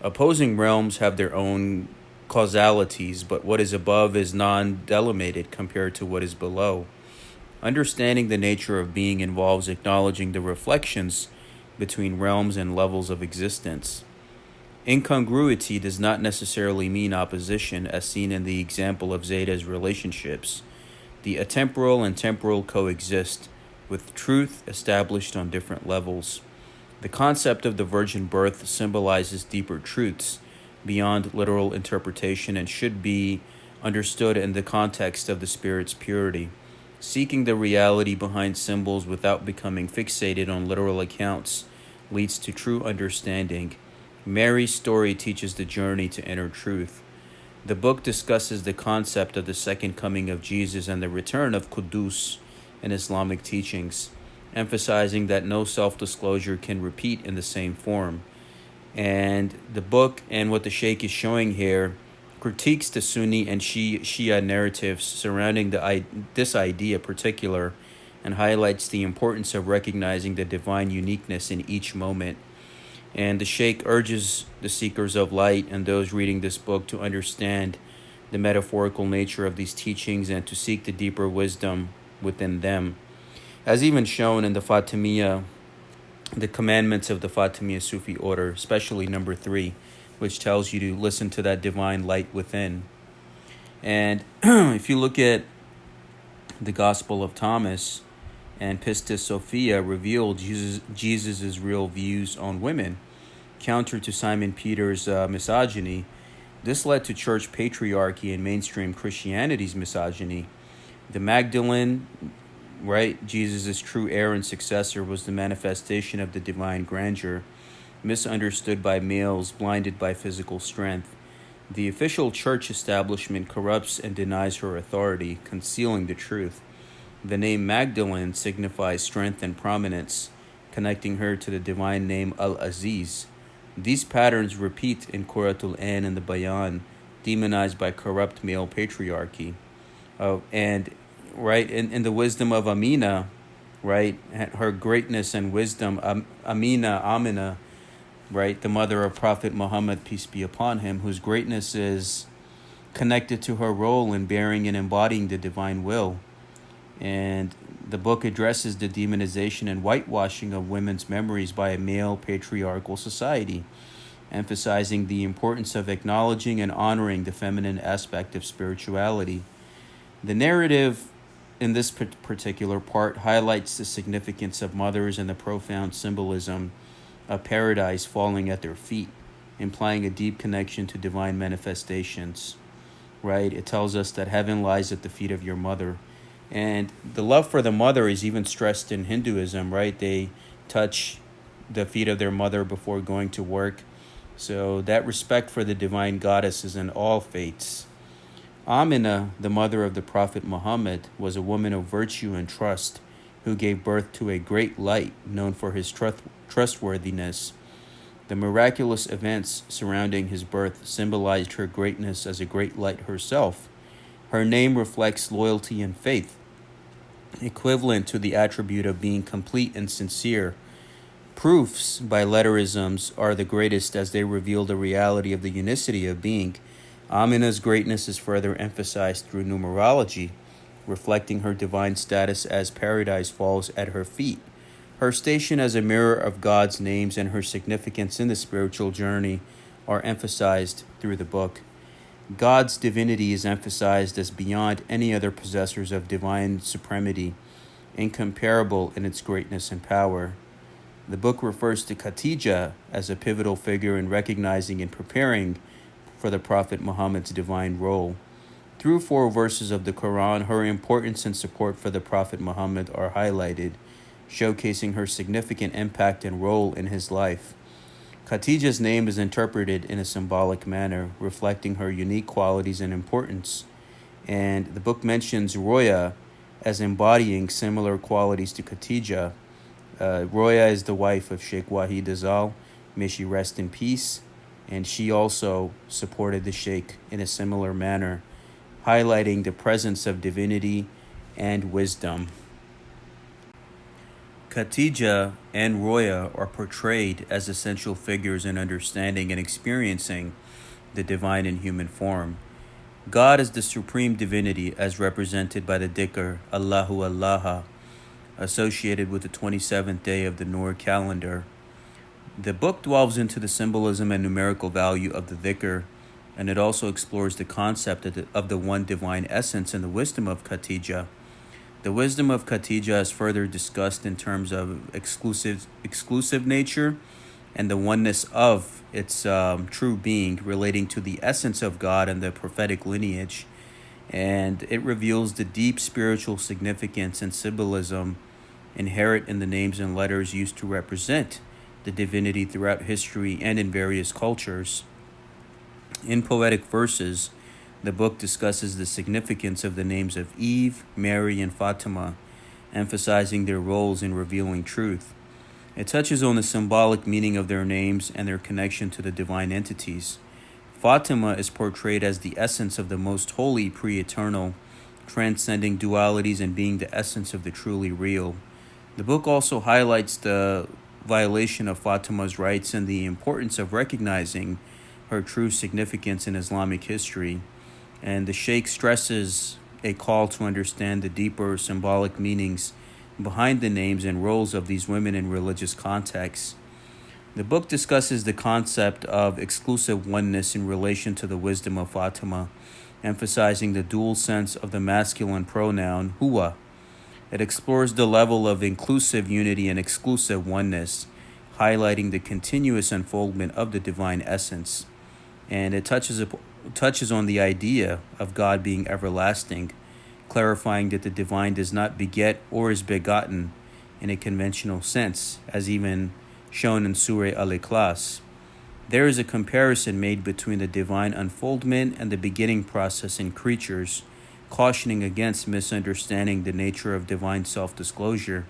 Opposing realms have their own causalities, but what is above is non-delimited compared to what is below. Understanding the nature of being involves acknowledging the reflections between realms and levels of existence. Incongruity does not necessarily mean opposition, as seen in the example of Zeta's relationships. The atemporal and temporal coexist, with truth established on different levels. The concept of the virgin birth symbolizes deeper truths beyond literal interpretation and should be understood in the context of the spirit's purity. Seeking the reality behind symbols without becoming fixated on literal accounts leads to true understanding. Mary's story teaches the journey to inner truth. The book discusses the concept of the second coming of Jesus and the return of Qudus in Islamic teachings, emphasizing that no self-disclosure can repeat in the same form. And the book and what the Sheikh is showing here critiques the Sunni and Shia narratives surrounding this idea particular, and highlights the importance of recognizing the divine uniqueness in each moment. And the Sheikh urges the seekers of light and those reading this book to understand the metaphorical nature of these teachings and to seek the deeper wisdom within them. As even shown in the Fatimiyya, the commandments of the Fatimiyya Sufi order, especially number 3, which tells you to listen to that divine light within. And if you look at the Gospel of Thomas and Pistis Sophia, reveal Jesus' real views on women, counter to Simon Peter's misogyny. This led to church patriarchy and mainstream Christianity's misogyny. The Magdalene, right, Jesus' true heir and successor, was the manifestation of the divine grandeur, misunderstood by males, blinded by physical strength. The official church establishment corrupts and denies her authority, concealing the truth. The name Magdalene signifies strength and prominence, connecting her to the divine name Al-Aziz. These patterns repeat in Quratul Ain and the Bayan, demonized by corrupt male patriarchy. And right in the wisdom of Amina, right, her greatness and wisdom, Amina, right, the mother of Prophet Muhammad, peace be upon him, whose greatness is connected to her role in bearing and embodying the divine will. And the book addresses the demonization and whitewashing of women's memories by a male patriarchal society, emphasizing the importance of acknowledging and honoring the feminine aspect of spirituality. The narrative in this particular part highlights the significance of mothers and the profound symbolism of paradise falling at their feet, implying a deep connection to divine manifestations, right? It tells us that heaven lies at the feet of your mother. And the love for the mother is even stressed in Hinduism, right? They touch the feet of their mother before going to work. So that respect for the divine goddess is in all faiths. Amina, the mother of the Prophet Muhammad, was a woman of virtue and trust who gave birth to a great light known for his trustworthiness. The miraculous events surrounding his birth symbolized her greatness as a great light herself. Her name reflects loyalty and faith, equivalent to the attribute of being complete and sincere. Proofs by letterisms are the greatest as they reveal the reality of the unicity of being. Amina's greatness is further emphasized through numerology, reflecting her divine status as paradise falls at her feet. Her station as a mirror of God's names and her significance in the spiritual journey are emphasized through the book. God's divinity is emphasized as beyond any other possessors of divine supremacy, incomparable in its greatness and power. The book refers to Khadijah as a pivotal figure in recognizing and preparing for the Prophet Muhammad's divine role. Through 4 verses of the Quran, her importance and support for the Prophet Muhammad are highlighted, showcasing her significant impact and role in his life. Khadijah's name is interpreted in a symbolic manner, reflecting her unique qualities and importance. And the book mentions Roya as embodying similar qualities to Khadijah. Roya is the wife of Shaykh Wahid Azal, may she rest in peace, and she also supported the Sheikh in a similar manner, highlighting the presence of divinity and wisdom. Khadijah and Roya are portrayed as essential figures in understanding and experiencing the divine in human form. God is the supreme divinity as represented by the dhikr Allahu Allah, associated with the 27th day of the Noor calendar. The book delves into the symbolism and numerical value of the dhikr, and it also explores the concept of the one divine essence and the wisdom of Khadijah. The wisdom of Khadijah is further discussed in terms of exclusive nature and the oneness of its true being, relating to the essence of God and the prophetic lineage. And it reveals the deep spiritual significance and symbolism inherent in the names and letters used to represent the divinity throughout history and in various cultures. In poetic verses, the book discusses the significance of the names of Eve, Mary, and Fatima, emphasizing their roles in revealing truth. It touches on the symbolic meaning of their names and their connection to the divine entities. Fatima is portrayed as the essence of the most holy, pre-eternal, transcending dualities and being the essence of the truly real. The book also highlights the violation of Fatima's rights and the importance of recognizing her true significance in Islamic history. And the Sheikh stresses a call to understand the deeper symbolic meanings behind the names and roles of these women in religious contexts. The book discusses the concept of exclusive oneness in relation to the wisdom of Fatima, emphasizing the dual sense of the masculine pronoun huwa. It explores the level of inclusive unity and exclusive oneness, highlighting the continuous unfoldment of the divine essence. And it touches on the idea of God being everlasting, clarifying that the divine does not beget or is begotten in a conventional sense, as even shown in Surah Al-Ikhlas. There is a comparison made between the divine unfoldment and the beginning process in creatures, cautioning against misunderstanding the nature of divine self-disclosure.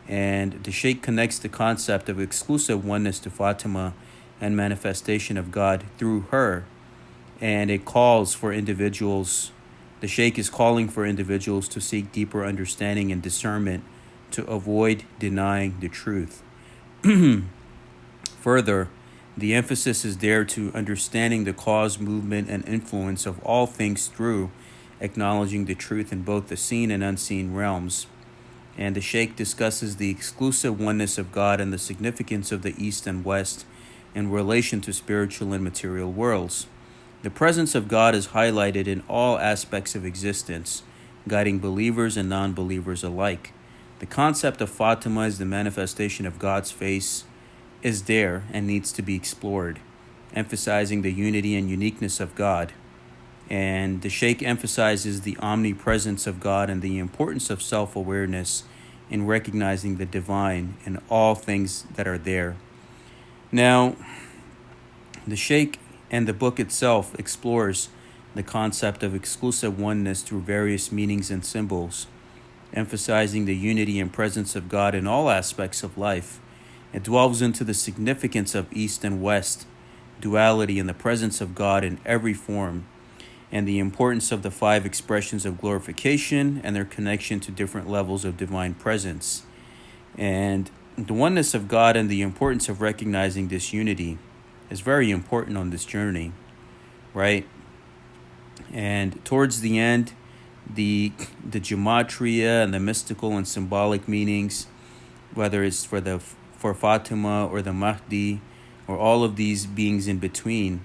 And the Sheikh connects the concept of exclusive oneness to Fatima and manifestation of God through her. And it calls for individuals, the Sheikh is calling for individuals to seek deeper understanding and discernment to avoid denying the truth. Further, the emphasis is there to understanding the cause, movement, and influence of all things through acknowledging the truth in both the seen and unseen realms. And the Sheikh discusses the exclusive oneness of God and the significance of the East and West in relation to spiritual and material worlds. The presence of God is highlighted in all aspects of existence, guiding believers and non-believers alike. The concept of Fatima as the manifestation of God's face is there and needs to be explored, emphasizing the unity and uniqueness of God. And the Sheikh emphasizes the omnipresence of God and the importance of self-awareness in recognizing the divine in all things that are there. Now, the Sheikh and the book itself explores the concept of exclusive oneness through various meanings and symbols, emphasizing the unity and presence of God in all aspects of life. It delves into the significance of East and West, duality, and the presence of God in every form, and the importance of the 5 expressions of glorification and their connection to different levels of divine presence. And the oneness of God and the importance of recognizing this unity is very important on this journey, right? And towards the end, the gematria and the mystical and symbolic meanings, whether it's for Fatima or the Mahdi or all of these beings in between,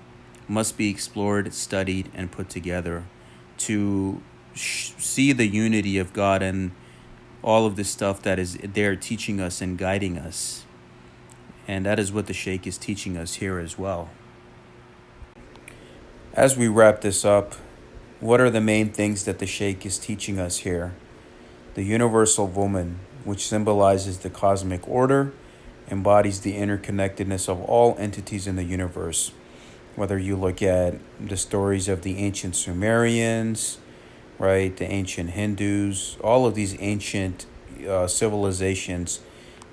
must be explored, studied, and put together to see the unity of God and all of this stuff that is there teaching us and guiding us. And that is what the Sheikh is teaching us here as well. As we wrap this up, what are the main things that the Sheikh is teaching us here? The universal woman, which symbolizes the cosmic order, embodies the interconnectedness of all entities in the universe. Whether you look at the stories of the ancient Sumerians, right, the ancient Hindus, all of these ancient civilizations,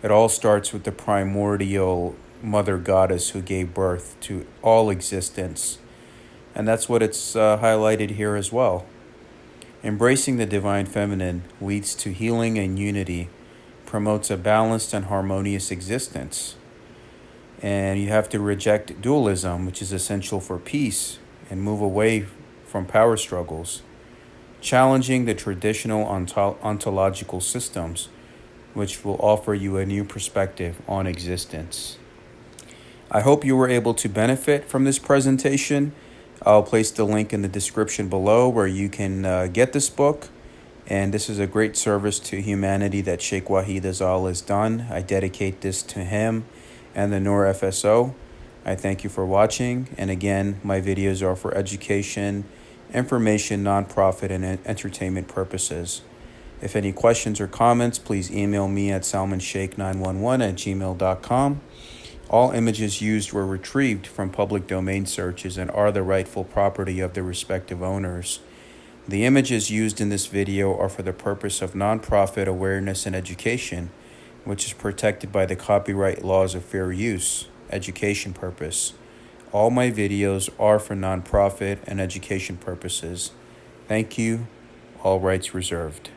it all starts with the primordial mother goddess who gave birth to all existence. And that's what it's highlighted here as well. Embracing the divine feminine leads to healing and unity, promotes a balanced and harmonious existence. And you have to reject dualism, which is essential for peace, and move away from power struggles, challenging the traditional ontological systems, which will offer you a new perspective on existence. I hope you were able to benefit from this presentation. I'll place the link in the description below where you can get this book. And this is a great service to humanity that Shaykh Wahid Azal has done. I dedicate this to him and the Noor FSO. I thank you for watching. And again, my videos are for education, information, nonprofit, and entertainment purposes. If any questions or comments, please email me at salmansheikh911@gmail.com. All images used were retrieved from public domain searches and are the rightful property of the respective owners. The images used in this video are for the purpose of nonprofit awareness and education, which is protected by the copyright laws of fair use, education purpose. All my videos are for nonprofit and education purposes. Thank you. All rights reserved.